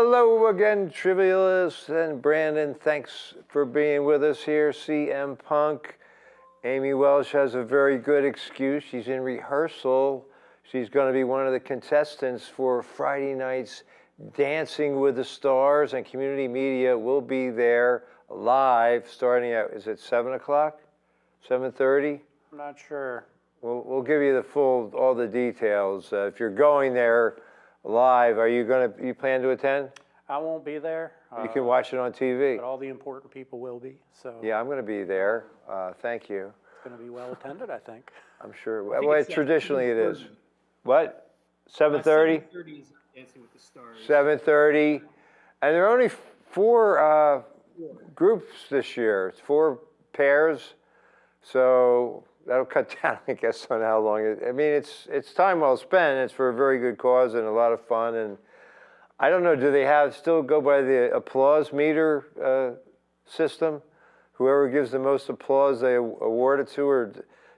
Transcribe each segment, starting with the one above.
Hello again, Trivialists and Brandon. Thanks for being with us here. CM Punk. Amy Welsh has a very good excuse. She's in rehearsal. She's going to be one of the contestants for Friday night's Dancing with the Stars, and community media will be there live starting at, is it 7 o'clock? 7:30? I'm not sure. We'll give you all the details. If you're going there live, you plan to attend? I won't be there. You can watch it on TV. But all the important people will be, so. Yeah, I'm going to be there. Thank you. It's going to be well attended, I think. I'm sure. Well, traditionally it is. What? 7:30? 7:30 is Dancing with the Stars. 7:30. And there are only four groups this year. It's 4 pairs. So that'll cut down, I guess, on how long it. I mean, it's time well spent. It's for a very good cause and a lot of fun. And I don't know, do they still go by the applause meter system? Whoever gives the most applause, they award it to, or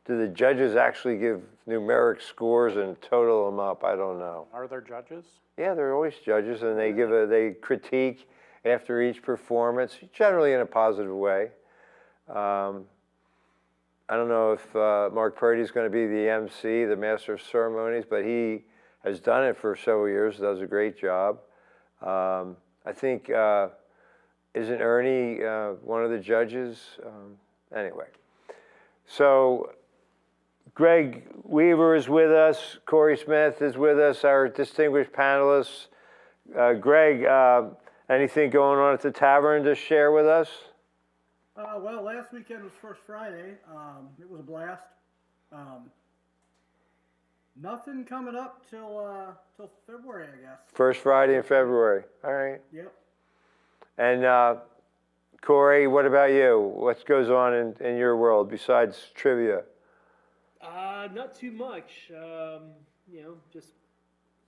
do the judges actually give numeric scores and total them up? I don't know. Are there judges? Yeah, there are always judges, and they critique after each performance, generally in a positive way. I don't know if Mark Purdy is going to be the MC, the Master of Ceremonies, but he has done it for several years, does a great job. I think, isn't Ernie one of the judges? Anyway, so Greg Weaver is with us, Corey Smith is with us, our distinguished panelists. Greg, anything going on at the tavern to share with us? Well, last weekend was First Friday. It was a blast. Nothing coming up till February, I guess. First Friday in February. All right. Yep. And Corey, what about you? What goes on in your world besides trivia? Not too much. Just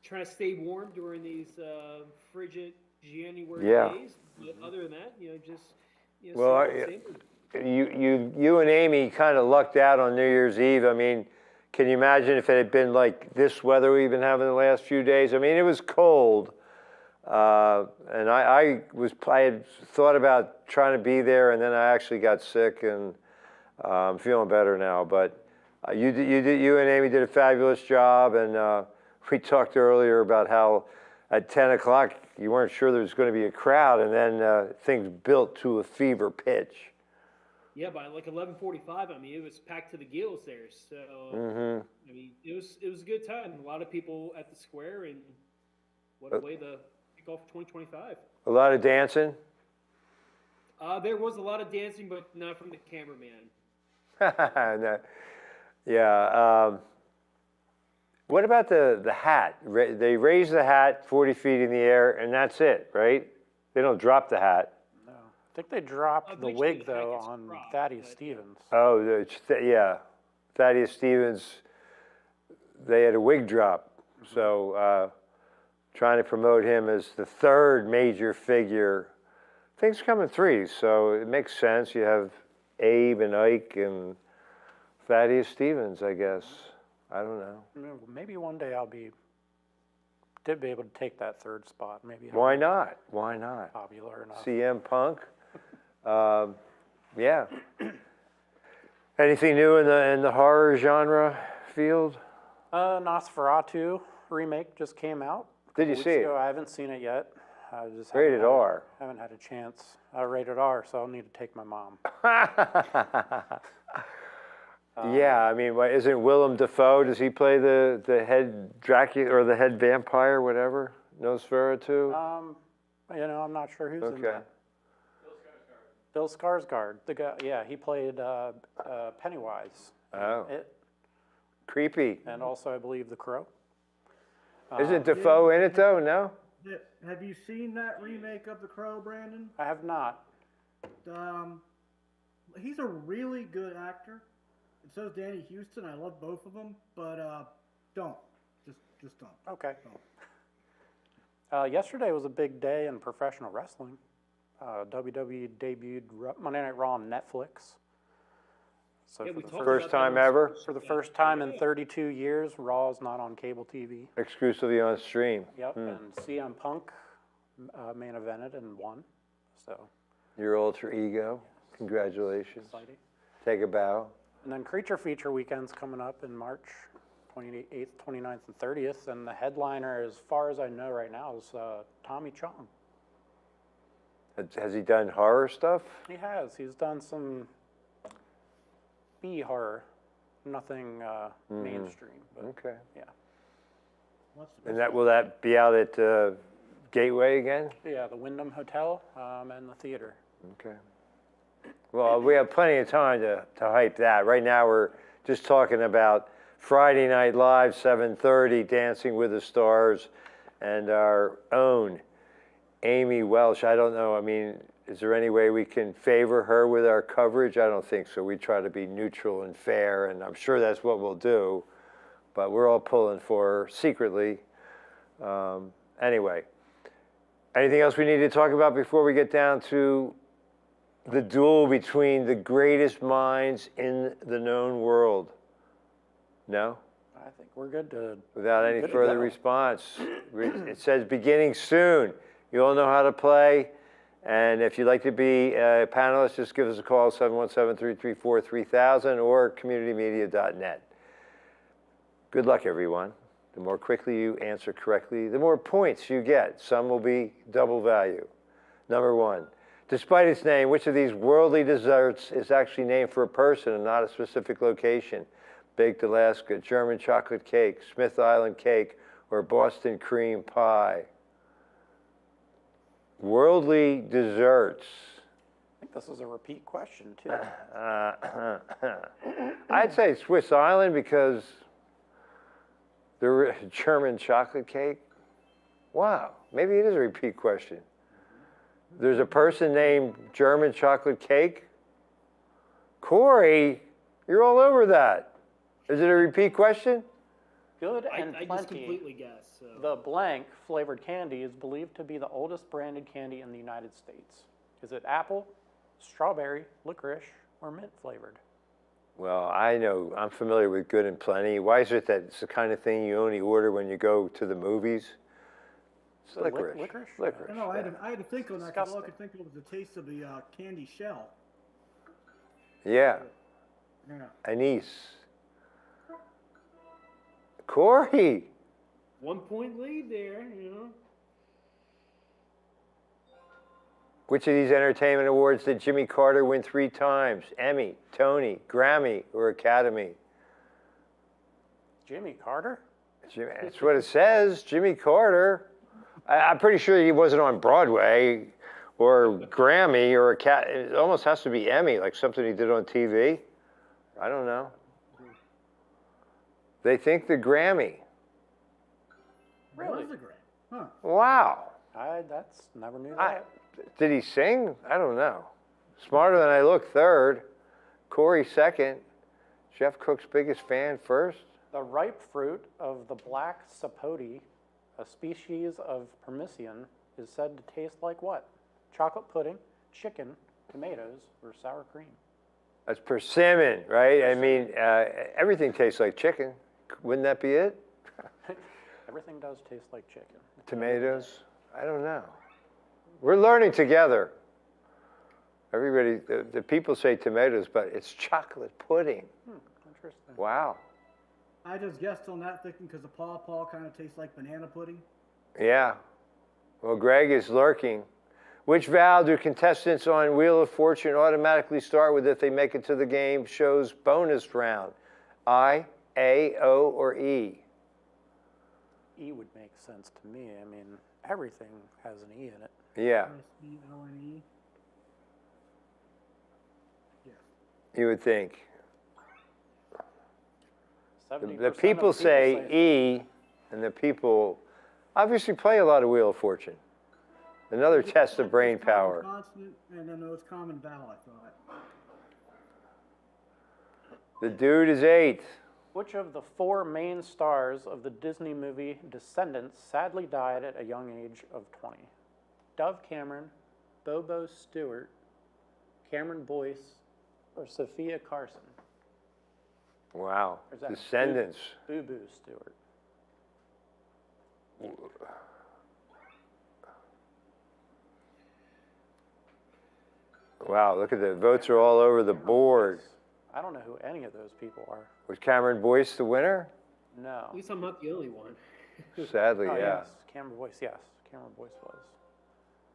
trying to stay warm during these frigid January days. But other than that, just. Well, you and Amy kind of lucked out on New Year's Eve. I mean, can you imagine if it had been like this weather we've been having the last few days? I mean, it was cold, and I had thought about trying to be there, and then I actually got sick, and I'm feeling better now. But you and Amy did a fabulous job, and we talked earlier about how at 10 o'clock, you weren't sure there was going to be a crowd, and then things built to a fever pitch. Yeah, by like 11:45, I mean, it was packed to the gills there. So, I mean, it was a good time. A lot of people at the square, and what a way to kick off 2025. A lot of dancing? There was a lot of dancing, but not from the cameraman. No. Yeah. What about the hat? They raise the hat 40 feet in the air, and that's it, right? They don't drop the hat. No. I think they dropped the wig, though, on Thaddeus Stevens. Oh, yeah. Thaddeus Stevens, they had a wig drop. So trying to promote him as the third major figure. Things come in threes, so it makes sense. You have Abe and Ike and Thaddeus Stevens, I guess. I don't know. Maybe one day be able to take that third spot. Maybe. Why not? Why not? Popular enough. CM Punk. Yeah. Anything new in the horror genre field? Nosferatu remake just came out. Did you see it? I haven't seen it yet. I just Rated R. Haven't had a chance. Rated R, so I'll need to take my mom. Yeah, I mean, isn't Willem Dafoe? Does he play the head Dracula or the head vampire, whatever? Nosferatu? I'm not sure who's in that. Bill Skarsgård. The guy, yeah, he played Pennywise. Oh. It. Creepy. And also, I believe, The Crow. Isn't Dafoe in it though? No. Have you seen that remake of The Crow, Brandon? I have not. He's a really good actor. And so is Danny Houston. I love both of them, but don't. Just don't. Okay. Don't. Yesterday was a big day in professional wrestling. WWE debuted Monday Night Raw on Netflix. So Yeah, for we the talked First about time that ever? For the first time in 32 years, Raw is not on cable TV. Exclusively on stream. Yep, and CM Punk main evented and won. So Your alter ego. Congratulations. exciting. Take a bow. And then Creature Feature weekend's coming up in March 28th, 29th, and 30th. And the headliner, as far as I know right now, is Tommy Chong. Has he done horror stuff? He has. He's done some B horror, nothing mainstream. But Okay. yeah. What's the And will that be out at Gateway again? Yeah, the Wyndham Hotel and the theater. Okay. Well, we have plenty of time to hype that. Right now, we're just talking about Friday Night Live, 7:30, Dancing with the Stars, and our own Amy Welsh. I don't know, I mean, is there any way we can favor her with our coverage? I don't think so. We try to be neutral and fair, and I'm sure that's what we'll do. But we're all pulling for her secretly. Anyway, anything else we need to talk about before we get down to the duel between the greatest minds in the known world? No? I think we're good to. Without any good to further go. response. It says beginning soon. You all know how to play. And if you'd like to be a panelist, just give us a call, 717-334-3000 or communitymedia.net. Good luck, everyone. The more quickly you answer correctly, the more points you get. Some will be double value. Number one, despite its name, which of these worldly desserts is actually named for a person and not a specific location? Baked Alaska, German chocolate cake, Smith Island cake, or Boston cream pie? Worldly desserts. I think this is a repeat question, too. I'd say Swiss Island because the German chocolate cake. Wow, maybe it is a repeat question. There's a person named German chocolate cake? Corey, you're all over that. Is it a repeat question? Good and I just plenty. completely guessed. So. The blank flavored candy is believed to be the oldest branded candy in the United States. Is it apple, strawberry, licorice, or mint flavored? Well, I know, I'm familiar with Good and Plenty. Why is it that it's the kind of thing you only order when you go to the movies? It's licorice. Licorice? Licorice. No, I yeah. had to think on that because all I Disgusting. could think of was the taste of the candy shell. Yeah, Yeah. anise. Corey. 1 point lead there, you know. Which of these entertainment awards did Jimmy Carter win 3 times? Emmy, Tony, Grammy, or Academy? Jimmy Carter? That's what it says, Jimmy Carter. I'm pretty sure he wasn't on Broadway or Grammy or it almost has to be Emmy, like something he did on TV. I don't know. They think the Grammy. Really? Was a great. Huh. Wow. That's never knew that. Did he sing? I don't know. Smarter than I look, third. Corey, second. Jeff Cook's biggest fan, first. The ripe fruit of the black sapote, a species of persimmon, is said to taste like what? Chocolate pudding, chicken, tomatoes, or sour cream? That's persimmon, right? I mean, everything tastes like chicken. Wouldn't that be it? Everything does taste like chicken. Tomatoes? I don't know. We're learning together. Everybody, the people say tomatoes, but it's chocolate pudding. Interesting. Wow. I just guessed on that thinking because the paw kind of tastes like banana pudding. Yeah. Well, Greg is lurking. Which vowel do contestants on Wheel of Fortune automatically start with if they make it to the game show's bonus round? I, A, O, or E? E would make sense to me. I mean, everything has an E in it. Yeah, S-E-L-N-E. Yeah. you would think. 70% The of people say E, and the people obviously play a lot of Wheel of Fortune. Another test of brain power. Consonant and then those common vowel, I thought. The dude is 8. Which of the 4 main stars of the Disney movie Descendants sadly died at a young age of 20? Dove Cameron, Bobo Stewart, Cameron Boyce, or Sophia Carson? Wow. Or is that Descendants. Boo Boo Stewart. Wow, look at the votes are all over the board. I don't know who any of those people are. Was Cameron Boyce the winner? No. At least I'm not the only one. Sadly, Oh, yeah. yes. Cameron Boyce, yes. Cameron Boyce was.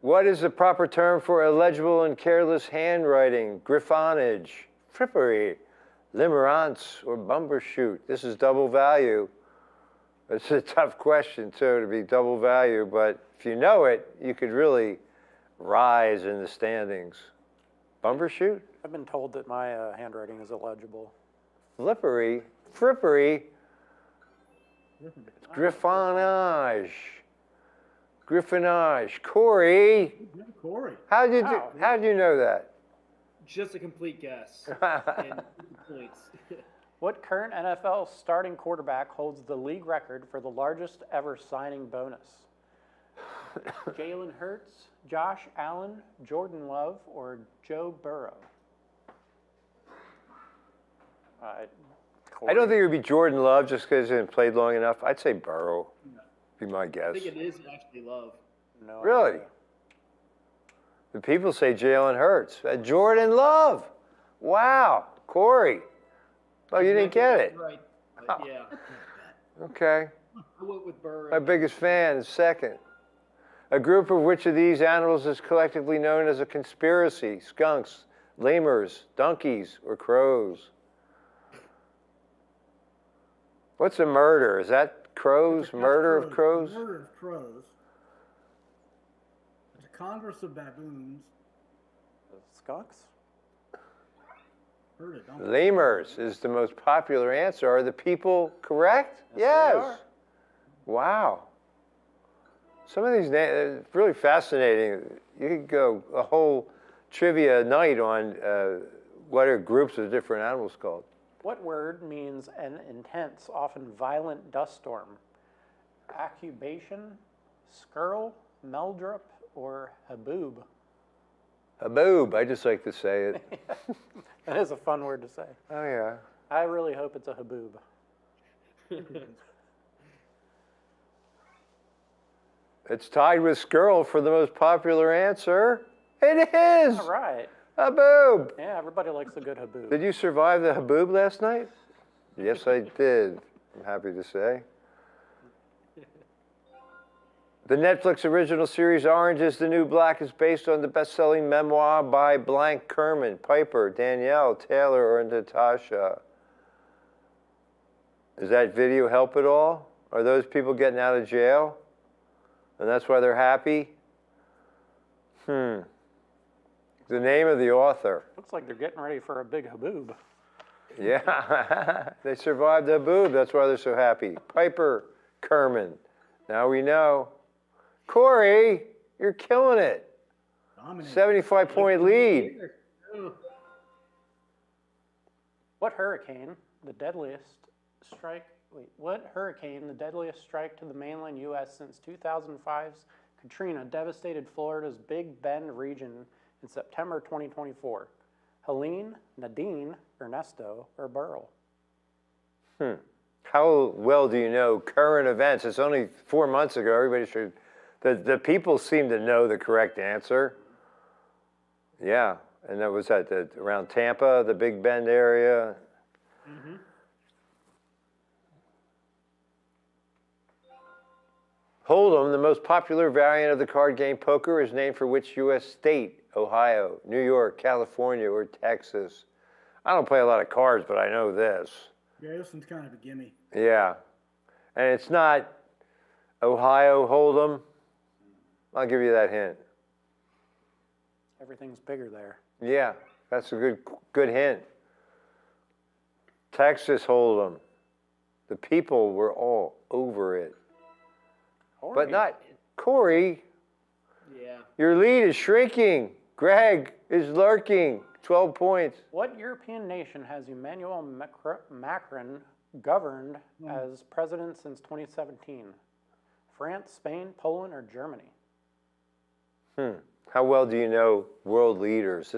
What is the proper term for illegible and careless handwriting, griffonage, frippery, limerence, or bumbershoot? This is double value. It's a tough question, too, to be double value, but if you know it, you could really rise in the standings. Bumbershoot? I've been told that my handwriting is illegible. Flippery, frippery, griffonage. Griffonage. Corey, Corey. how'd you know that? Just a complete guess. And points. What current NFL starting quarterback holds the league record for the largest ever signing bonus? Jalen Hurts, Josh Allen, Jordan Love, or Joe Burrow? I don't think it would be Jordan Love just because he hasn't played long enough. I'd say Burrow. Be my I guess. think it is actually Love. No Really? idea. The people say Jalen Hurts. Jordan Love. Wow. Corey. Oh, you didn't get it. Right. But yeah. Okay. I went with Burrow. My biggest fan is second. A group of which of these animals is collectively known as a conspiracy? Skunks, lemurs, donkeys, or crows? What's a murder? Is that crows? Murder of crows? Murder of crows. It's a congress of baboons. Skunks? Heard it, don't I? Lemurs is the most popular answer. Are the people correct? Yes, they are. Wow. Some of these names, it's really fascinating. You could go a whole trivia night on what are groups of different animals called. What word means an intense, often violent dust storm? Accubation, skirl, meldrup, or haboob? Haboob, I just like to say it. That is a fun word to say. Oh, yeah. I really hope it's a haboob. It's tied with skirl for the most popular answer. It is! All right. Haboob! Yeah, everybody likes a good haboob. Did you survive the haboob last night? Yes, I did. I'm happy to say. The Netflix original series Orange is the New Black is based on the best-selling memoir by blank Kerman, Piper, Danielle, Taylor, or Natasha. Does that video help at all? Are those people getting out of jail? And that's why they're happy? The name of the author. Looks like they're getting ready for a big haboob. Yeah, they survived the boob. That's why they're so happy. Piper, Kerman. Now we know. Corey, you're killing it. Dominating. 75-point lead. What hurricane, the deadliest strike to the mainland U.S. since 2005's Katrina devastated Florida's Big Bend region in September 2024? Helene, Nadine, Ernesto, or Burl? How well do you know current events? It's only 4 months ago. Everybody should. The people seem to know the correct answer. Yeah, and that was around Tampa, the Big Bend area. Hold'em, the most popular variant of the card game poker, is named for which U.S. state? Ohio, New York, California, or Texas? I don't play a lot of cards, but I know this. Yeah, this one's kind of a gimme. Yeah, and it's not Ohio Hold'em. I'll give you that hint. Everything's bigger there. Yeah, that's a good hint. Texas Hold'em. The people were all over it. But not Corey. Yeah. Your lead is shrinking. Greg is lurking. 12 points. What European nation has Emmanuel Macron governed as president since 2017? France, Spain, Poland, or Germany? How well do you know world leaders?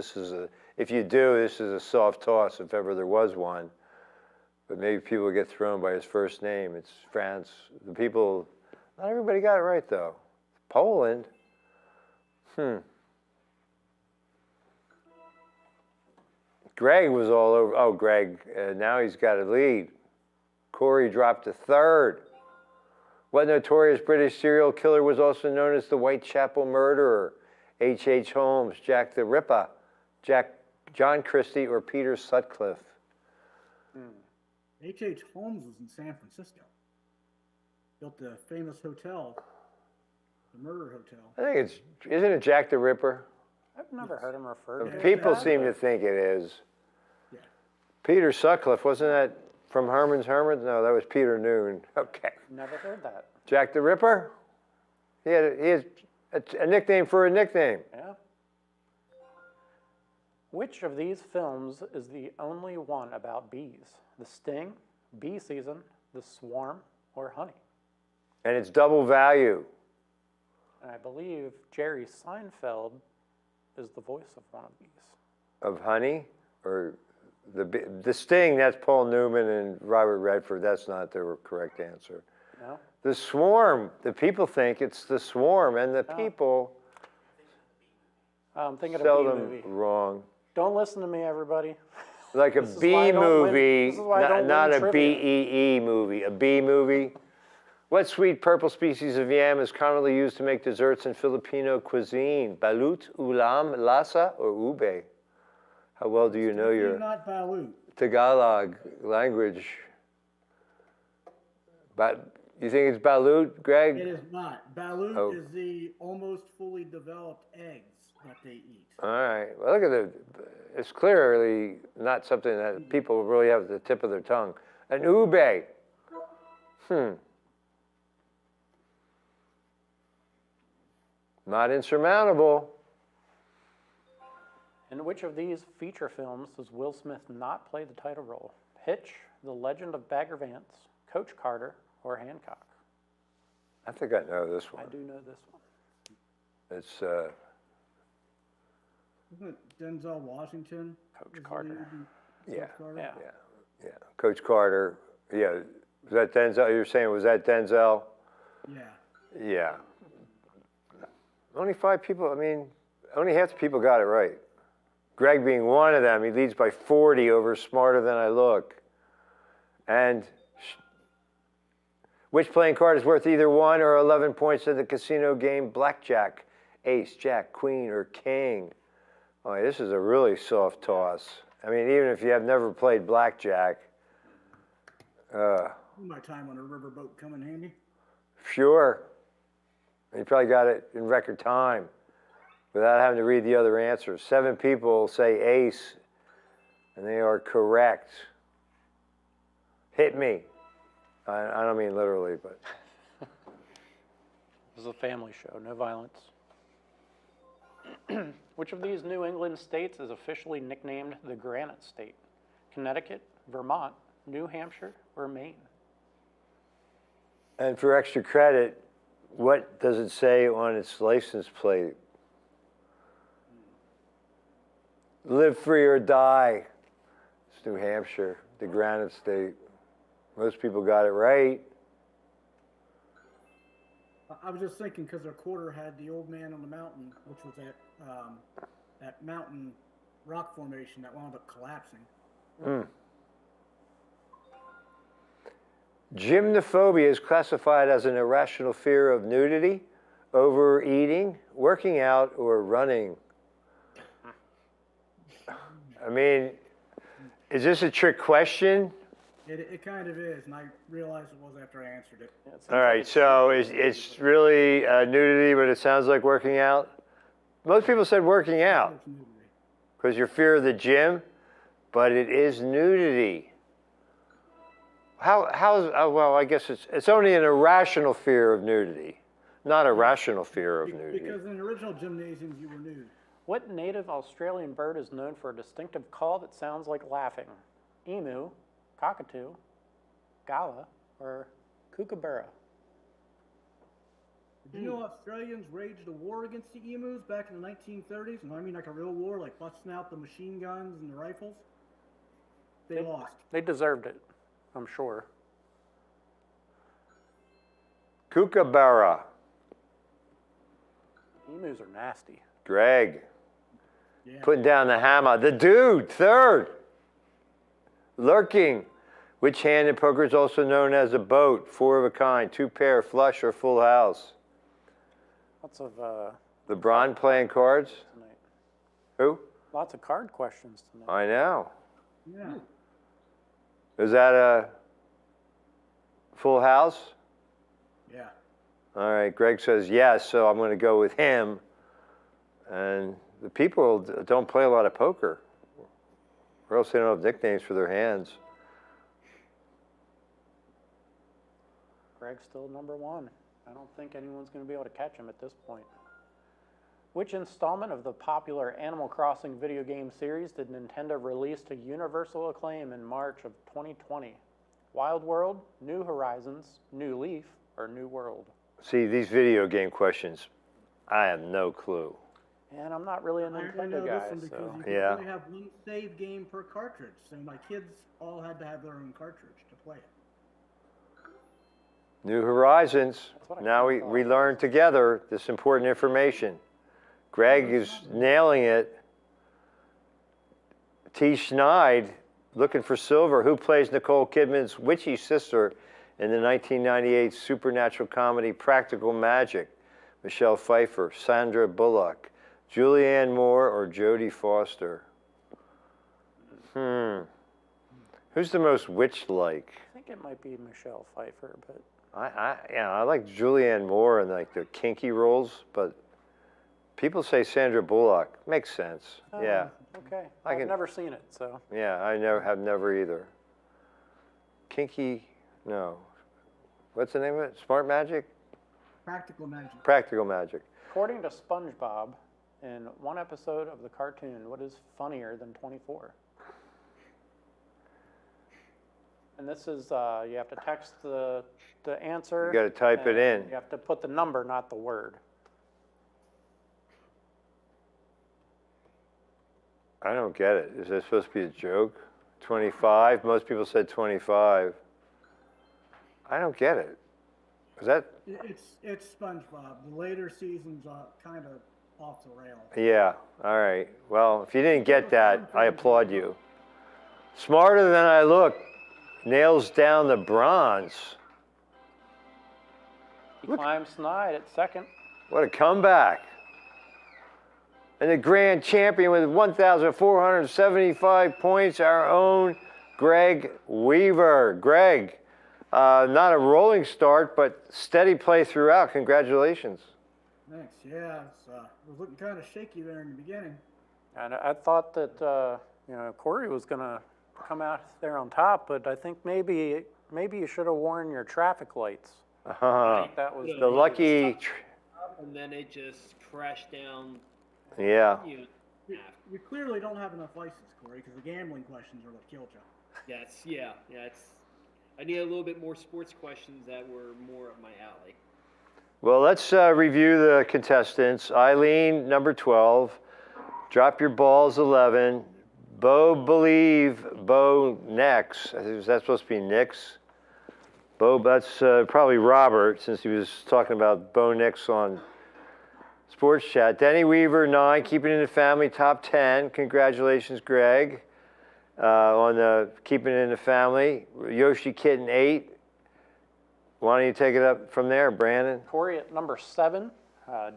If you do, this is a soft toss if ever there was one. But maybe people get thrown by his first name. It's France. The people, not everybody got it right though. Poland. Greg was all over. Oh, Greg, now he's got a lead. Corey dropped to third. What notorious British serial killer was also known as the Whitechapel Murderer? H.H. Holmes, Jack the Ripper, John Christie, or Peter Sutcliffe? H.H. Holmes was in San Francisco. Built the famous hotel, the Murder Hotel. I think isn't it Jack the Ripper? I've never heard him referred to. People as that, seem to but think it is. Yeah. Peter Sutcliffe, wasn't that from Herman's Hermits? No, that was Peter Noon. Okay. Never heard that. Jack the Ripper? He has a nickname for a nickname. Yeah. Which of these films is the only one about bees? The Sting, Bee Season, The Swarm, or Honey? And it's double value. And I believe Jerry Seinfeld is the voice of one of these. Of Honey? Or the Sting, that's Paul Newman and Robert Redford. That's not the correct answer. No? The Swarm, the people think it's The Swarm, and the people I'm thinking of seldom a B movie. wrong. Don't listen to me, everybody. Like a This is why B I don't win- movie, this is why I don't not win a trivia. BEE movie, a B movie. What sweet purple species of yam is commonly used to make desserts in Filipino cuisine? Balut, ulam, lasa, or ube? How well do you know Definitely your not balut. Tagalog language? But you think it's balut, Greg? It is not. Balut Oh. is the almost fully developed eggs that they eat. All right. Well, look at it's clearly not something that people really have at the tip of their tongue. An ube. Not insurmountable. In which of these feature films does Will Smith not play the title role? Hitch, The Legend of Bagger Vance, Coach Carter, or Hancock? I think I know this I one. do know this one. It's Isn't it Denzel Washington? Coach is the Carter. lead in Yeah. Coach Carter? Yeah. yeah. Coach Carter. Yeah. Was that Denzel? You're saying was that Denzel? Yeah. Yeah. Only 5 people. I mean, only half the people got it right. Greg being one of them. He leads by 40 over Smarter Than I Look. And which playing card is worth either 1 or 11 points in the casino game blackjack? Ace, Jack, Queen, or King? Oh, this is a really soft toss. I mean, even if you have never played blackjack, My time on a riverboat come in handy. sure. You probably got it in record time without having to read the other answers. 7 people say ace, and they are correct. Hit me. I don't mean literally, but This is a family show, no violence. Which of these New England states is officially nicknamed the Granite State? Connecticut, Vermont, New Hampshire, or Maine? and for extra credit, what does it say on its license plate? Live free or die. It's New Hampshire, the Granite State. Most people got it right. I was just thinking because their quarter had the old man on the mountain, which was that mountain rock formation that wound up collapsing. Gymnophobia is classified as an irrational fear of nudity, overeating, working out, or running. I mean, is this a trick question? It kind of is, and I realized it was after I answered it. Yeah, it seems All like right, so it's really nudity, but it sounds like working out? Most people said working out It's nudity. because your fear of the gym, but it is nudity. Well, I guess it's only an irrational fear of nudity, not a rational fear of nudity. Because in the original gymnasiums, you were nude. What native Australian bird is known for a distinctive call that sounds like laughing? Emu, cockatoo, gala, or kookaburra? Did you know Australians waged a war against the emus back in the 1930s? And I mean like a real war, like busting out the machine guns and the rifles? They lost. They deserved it, I'm sure. Kookaburra. Emus are nasty. Greg. Yeah. Putting down the hammer. The dude, third. Lurking. Which hand in poker is also known as a boat? 4 of a kind, 2 pair, flush, or full house? Lots of LeBron playing cards? tonight. Who? Lots of card questions tonight. I know. Yeah. Is that a full house? Yeah. All right, Greg says yes, so I'm going to go with him. And the people don't play a lot of poker, or else they don't have nicknames for their hands. Greg's still number 1. I don't think anyone's going to be able to catch him at this point. Which installment of the popular Animal Crossing video game series did Nintendo release to universal acclaim in March of 2020? Wild World, New Horizons, New Leaf, or New World? See, these video game questions, I have no clue. And I'm not really a I know Nintendo this guy, one because so you could Yeah. only have one save game per cartridge. So my kids all had to have their own cartridge to play it. New Horizons. That's what I Now kinda we thought. learned together this important information. Greg is nailing it. T. Schneid looking for silver. Who plays Nicole Kidman's witchy sister in the 1998 supernatural comedy Practical Magic? Michelle Pfeiffer, Sandra Bullock, Julianne Moore, or Jodie Foster? Who's the most witch-like? I think it might be Michelle Pfeiffer, but I like Julianne Moore and like the kinky roles, but people say Sandra Bullock. Makes sense. Yeah, okay. I I've can- never seen it, so. yeah. I have never either. Kinky, no. What's the name of it? Smart Magic? Practical Magic. Practical Magic. According to SpongeBob, in one episode of the cartoon, what is funnier than 24? And this is, you have to text the answer. You gotta type it and in. You have to put the number, not the word. I don't get it. Is that supposed to be a joke? 25? Most people said 25. I don't get it. Is that? It's SpongeBob. The later seasons are kind of off the rail. Yeah, all right. Well, if you didn't get that, I applaud you. Smarter than I look, nails down the bronze. He climbs Snide at second. What a comeback. And the grand champion with 1,475 points, our own Greg Weaver. Greg, not a rolling start, but steady play throughout. Congratulations. Thanks. Yeah, it was looking kind of shaky there in the beginning. And I thought that, Corey was going to come out there on top, but I think maybe you should have worn your traffic lights. I think that was The lucky, And then it just crashed down. yeah. You clearly don't have enough license, Corey, because the gambling questions are what killed you. Yeah. I need a little bit more sports questions that were more up my alley. Well, let's review the contestants. Eileen, number 12. Drop Your Balls, 11. Bo Nix. Is that supposed to be Nix? Bo, that's probably Robert, since he was talking about Bo Nix on Sports Chat. Denny Weaver, 9. Keeping It in the Family, top 10. Congratulations, Greg, on the Keeping It in the Family. Yoshi Kitten, 8. Why don't you take it up from there, Brandon? Corey at number 7.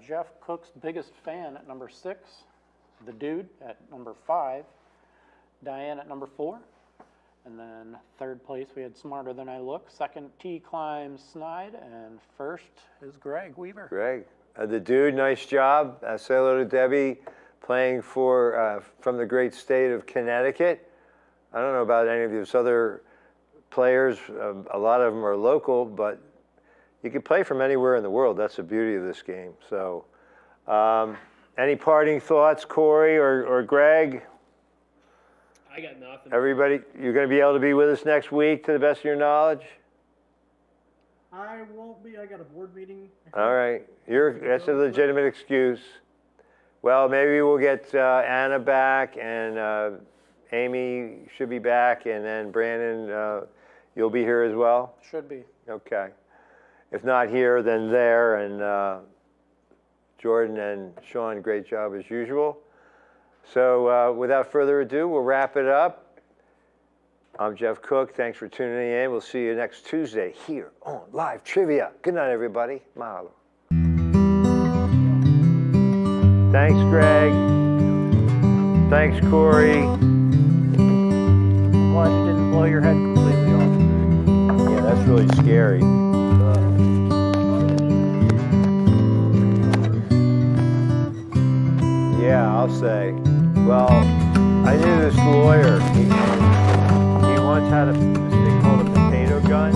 Jeff Cook's biggest fan at number 6. The Dude at number 5. Diane at number 4. And then third place we had Smarter Than I Look. Second, T climbs Snide. And first is Greg Weaver. Greg. The Dude, nice job. Say hello to Debbie, playing for from the great state of Connecticut. I don't know about any of these other players. A lot of them are local, but you can play from anywhere in the world. That's the beauty of this game. So, any parting thoughts, Corey or Greg? I got nothing. Everybody, you're going to be able to be with us next week, to the best of your knowledge. I won't be. I got a board meeting. All right, that's a legitimate excuse. Well, maybe we'll get Anna back, and Amy should be back, and then Brandon, you'll be here as well? Should be. Okay. If not here, then there, and Jordan and Sean, great job as usual. So without further ado, we'll wrap it up. I'm Jeff Cook. Thanks for tuning in. We'll see you next Tuesday here on Live Trivia. Good night, everybody. Mahalo. Thanks, Greg. Thanks, Corey. I'm glad you didn't blow your head completely off. Yeah, that's really scary. Yeah, I'll say. Well, I knew this lawyer. He once had this thing called a potato gun.